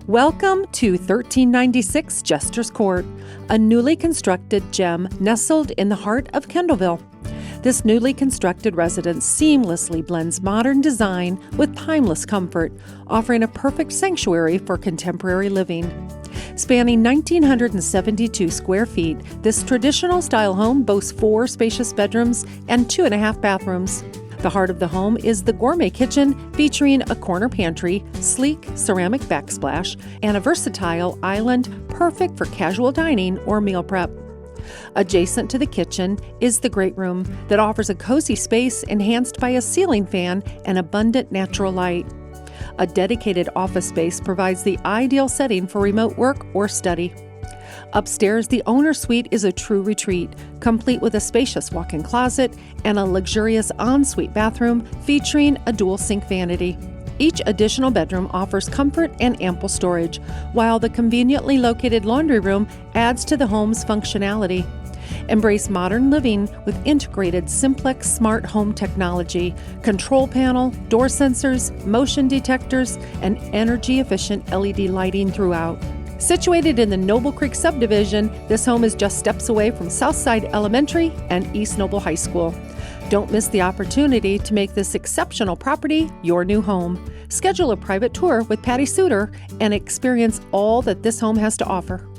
Welcome to 1396 Jesters Court, a newly constructed gem nestled in the heart of Kendallville. This newly constructed residence seamlessly blends modern design with timeless comfort, offering a perfect sanctuary for contemporary living. Spanning 1,972 square feet, this traditional-style home boasts 4 spacious bedrooms and 2.5 bathrooms. The heart of the home is the gourmet kitchen featuring a corner pantry, sleek ceramic backsplash, and a versatile island perfect for casual dining or meal prep. Adjacent to the kitchen is the great room that offers a cozy space enhanced by a ceiling fan and abundant natural light. A dedicated office space provides the ideal setting for remote work or study. Upstairs, the owner's suite is a true retreat, complete with a spacious walk-in closet and a luxurious ensuite bathroom featuring a dual sink vanity. Each additional bedroom offers comfort and ample storage, while the conveniently located laundry room adds to the home's functionality. Embrace modern living with integrated Simplx Smart Home Technology, control panel, door sensors, motion detectors, and energy-efficient LED lighting throughout. Situated in the Noble Creek subdivision, this home is just steps away from Southside Elementary and East Noble High School. Don't miss the opportunity to make this exceptional property your new home. Schedule a private tour with Patty Suter and experience all that this home has to offer.